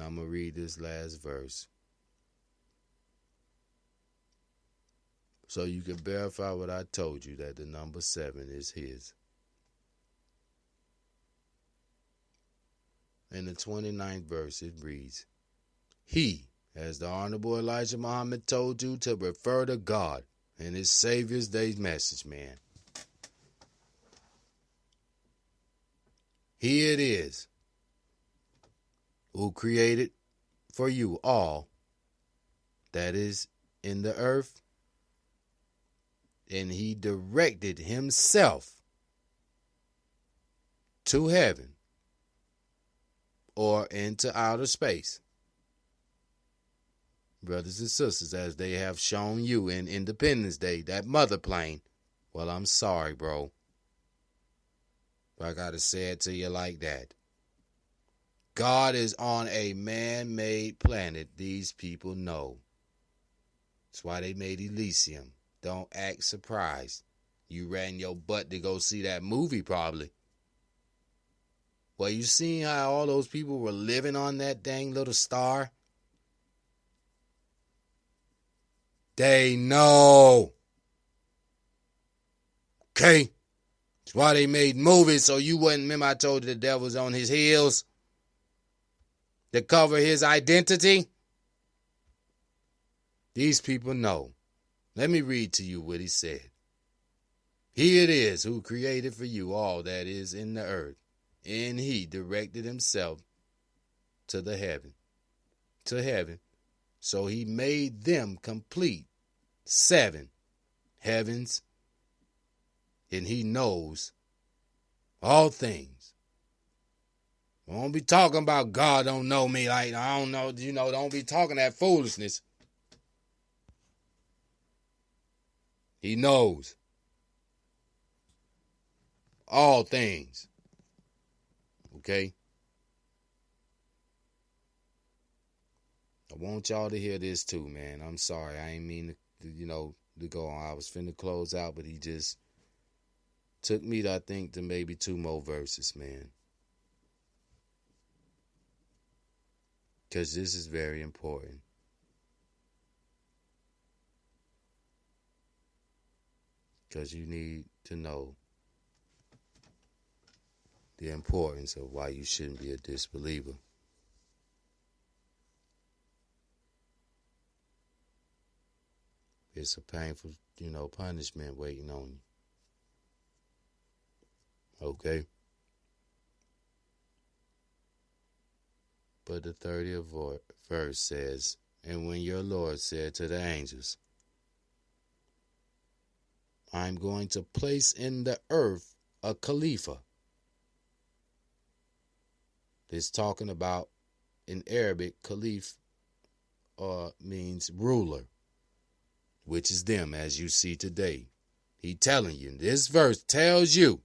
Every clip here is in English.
I'm going to read this last verse so you can verify what I told you, that the number 7 is his. In the 29th verse, it reads, He, as the Honorable Elijah Muhammad told you, to refer to God and his Savior's Day's message, man. He it is who created for you all that is in the earth, and he directed himself to heaven or into outer space. Brothers and sisters, as they have shown you in Independence Day, that mother plane, well, I'm sorry, bro. I gotta say it to you like that. God is on a man-made planet. These people know. That's why they made Elysium. Don't act surprised. You ran your butt to go see that movie probably. Well, you seen how all those people were living on that dang little star? They know. Okay? That's why they made movies, so you wouldn't, remember I told you the devil's on his heels to cover his identity? These people know. Let me read to you what he said. He it is who created for you all that is in the earth, and he directed himself to heaven. So he made them complete 7 heavens, and he knows all things. We don't be talking about God don't know me, like I don't know, don't be talking that foolishness. He knows all things. Okay? I want y'all to hear this too, man. I'm sorry. I ain't mean to go on. I was finna close out, but he just took me, I think, to maybe 2 more verses, man. Because this is very important. Because you need to know the importance of why you shouldn't be a disbeliever. It's a painful, punishment waiting on you. Okay? But the 30th verse says, And when your Lord said to the angels, I'm going to place in the earth a Khalifa. It's talking about, in Arabic, Khalif means ruler, which is them, as you see today. He telling you, this verse tells you,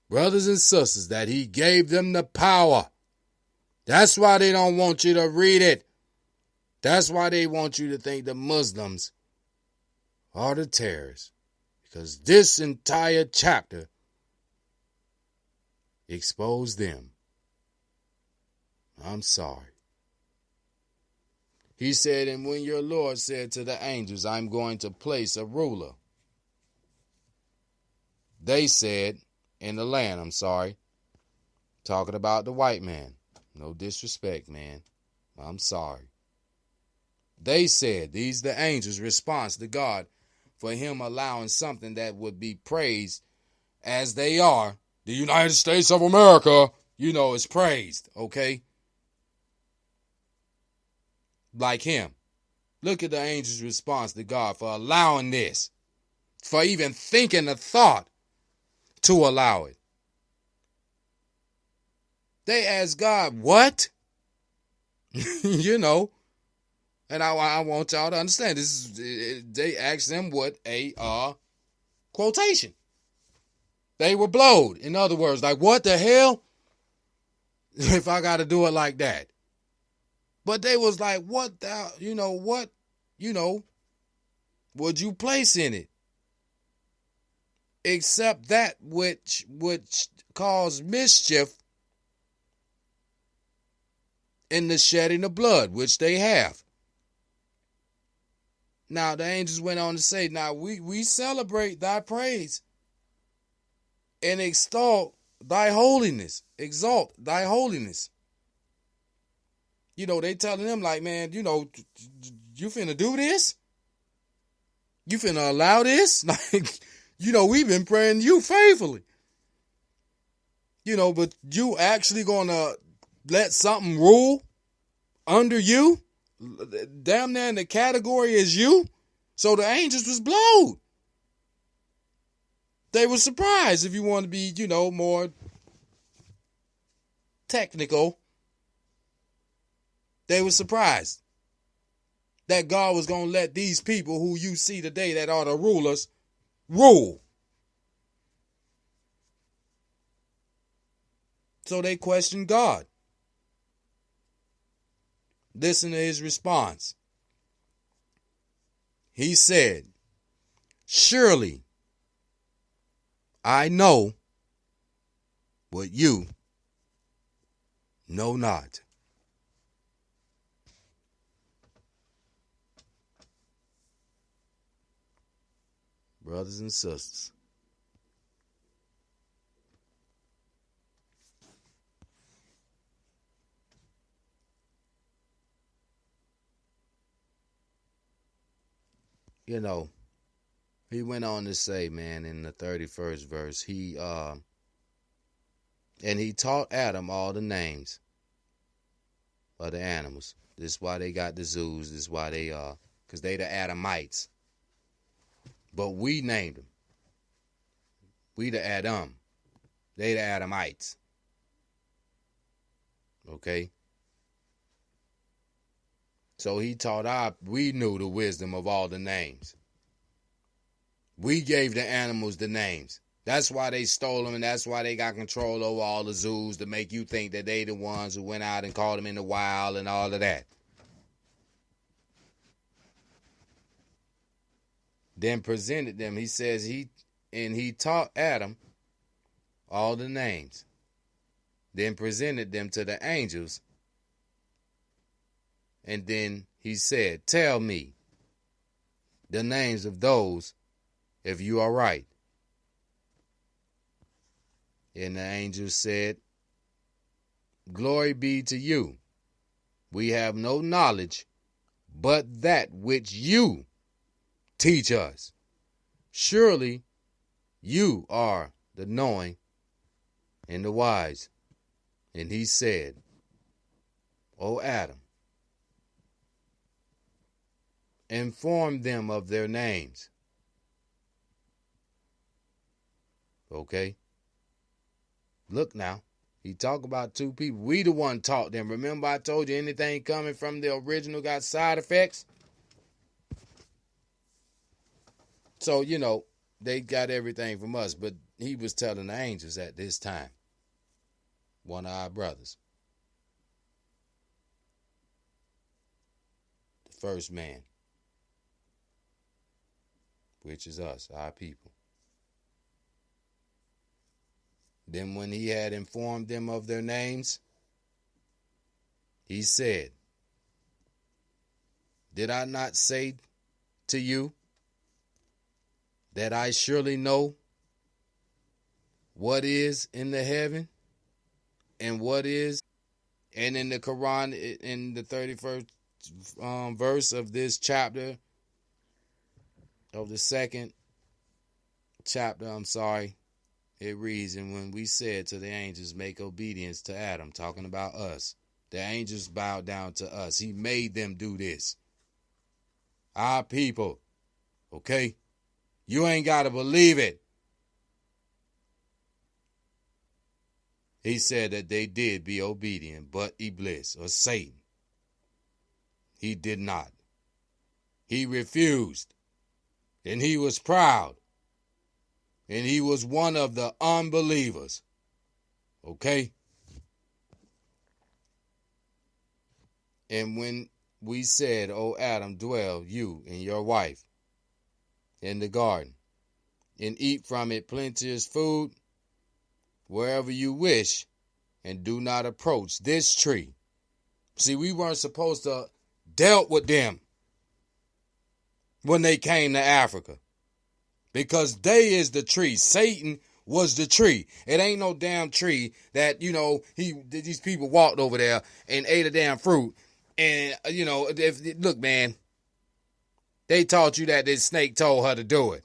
brothers and sisters, that he gave them the power. That's why they don't want you to read it. That's why they want you to think the Muslims are the terrorists. Because this entire chapter exposed them. I'm sorry. He said, and when your Lord said to the angels, I'm going to place a ruler. They said, in the land, talking about the white man. No disrespect, man. I'm sorry. They said, these the angels' response to God for him allowing something that would be praised as they are. The United States of America, is praised, okay? Like him. Look at the angels' response to God for allowing this. For even thinking the thought to allow it. They asked God, what? And I want y'all to understand, they asked them what a quotation. They were blowed. In other words, like, what the hell? If I got to do it like that. But they was like, what would you place in it? Except that which caused mischief in the shedding of blood, which they have. Now the angels went on to say, now we celebrate thy praise and exalt thy holiness. Exalt thy holiness. You know, they telling them like, man, you know, you finna do this? You finna allow this? Like, you know, we've been praying to you faithfully. You know, but you actually gonna let something rule under you? Damn near in the category as you? So the angels was blowed. They were surprised, if you want to be, you know, more technical. They were surprised that God was going to let these people who you see today that are the rulers rule. So they questioned God. Listen to his response. He said, surely I know what you know not. Brothers and sisters, you know, he went on to say, man, in the 31st verse, and he taught Adam all the names of the animals. This is why they got the zoos. This is why they because they the Adamites. But we named them. We the Adam. They the Adamites. Okay? So he taught we knew the wisdom of all the names. We gave the animals the names. That's why they stole them, and that's why they got control over all the zoos, to make you think that they the ones who went out and caught them in the wild and all of that. Then presented them. He says he taught Adam all the names. Then presented them to the angels. And then he said, tell me the names of those if you are right. And the angels said, glory be to you. We have no knowledge but that which you teach us. Surely you are the knowing and the wise. And he said, O Adam, inform them of their names. Okay? Look now. He talked about two people. We the one taught them. Remember I told you anything coming from the original got side effects? So, you know, they got everything from us. But he was telling the angels at this time. One of our brothers. The first man. Which is us, our people. Then when he had informed them of their names, he said, did I not say to you that I surely know what is in the heaven and what is? And in the Quran, in the 31st verse of this chapter, of the second chapter, it reads, and when we said to the angels, make obedience to Adam, talking about us, the angels bowed down to us. He made them do this. Our people, okay? You ain't got to believe it. He said that they did be obedient, but Iblis, or Satan, he did not. He refused, and he was proud. And he was one of the unbelievers. Okay? And when we said, O Adam, dwell you and your wife in the garden, and eat from it plenteous food wherever you wish, and do not approach this tree, See, we weren't supposed to dealt with them when they came to Africa. Because they is the tree. Satan was the tree. It ain't no damn tree that, these people walked over there and ate a damn fruit. And, look, man, they taught you that this snake told her to do it.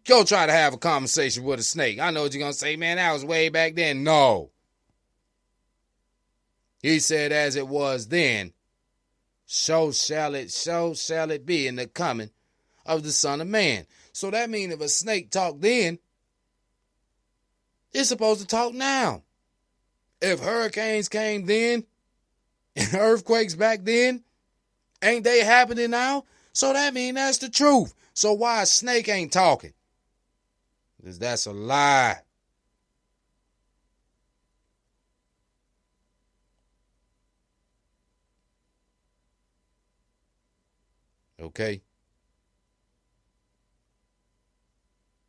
Go try to have a conversation with a snake. I know what you're going to say, man, that was way back then. No. He said, as it was then, so shall it be in the coming of the Son of Man. So that means if a snake talked then, it's supposed to talk now. If hurricanes came then, and earthquakes back then, ain't they happening now? So that means that's the truth. So why a snake ain't talking? Because that's a lie. Okay?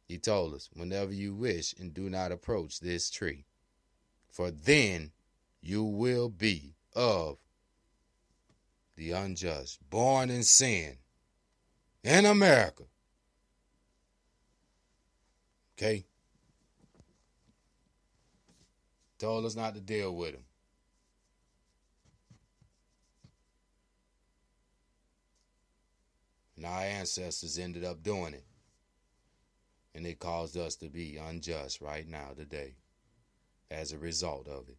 He told us, whenever you wish, and do not approach this tree, for then you will be of the unjust, born in sin, in America. Okay? Told us not to deal with him. And our ancestors ended up doing it. And it caused us to be unjust right now, today, as a result of it.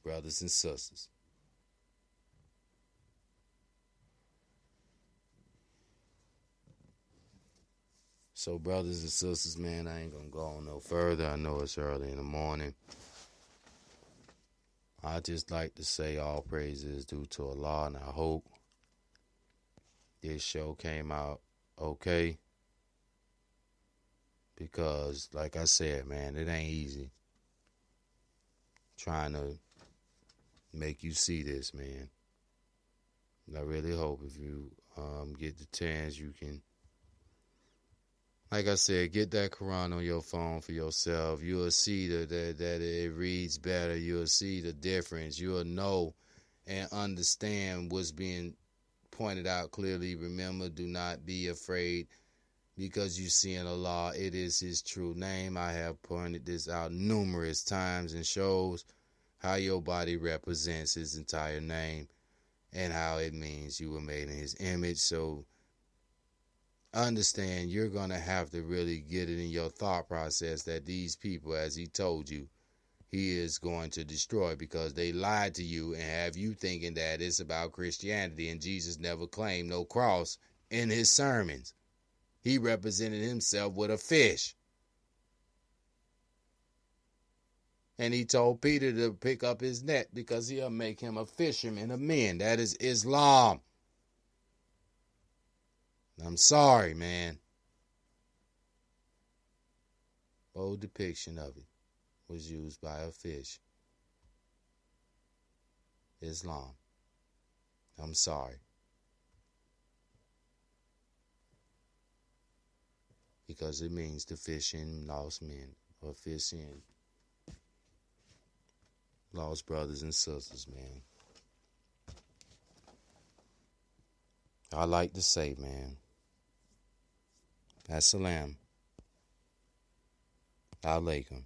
Brothers and sisters. So, brothers and sisters, man, I ain't going to go on no further. I know it's early in the morning. I just like to say all praise is due to Allah, and I hope this show came out okay. Because, like I said, man, it ain't easy trying to make you see this, man. And I really hope if you get the chance, you can, like I said, get that Quran on your phone for yourself. You'll see that it reads better. You'll see the difference. You'll know and understand what's being pointed out clearly. Remember, do not be afraid. Because you see in Allah, it is His true name. I have pointed this out numerous times and shows how your body represents His entire name and how it means you were made in His image. So understand, you're going to have to really get it in your thought process that these people, as He told you, He is going to destroy because they lied to you and have you thinking that it's about Christianity, and Jesus never claimed no cross in His sermons. He represented Himself with a fish. And He told Peter to pick up his net because He'll make him a fisherman of men. That is Islam. I'm sorry, man. Old depiction of it was used by a fish. Islam. I'm sorry. Because it means to fish in lost men, or fish in lost brothers and sisters, man. I like to say, man, As-salam. Alaikum.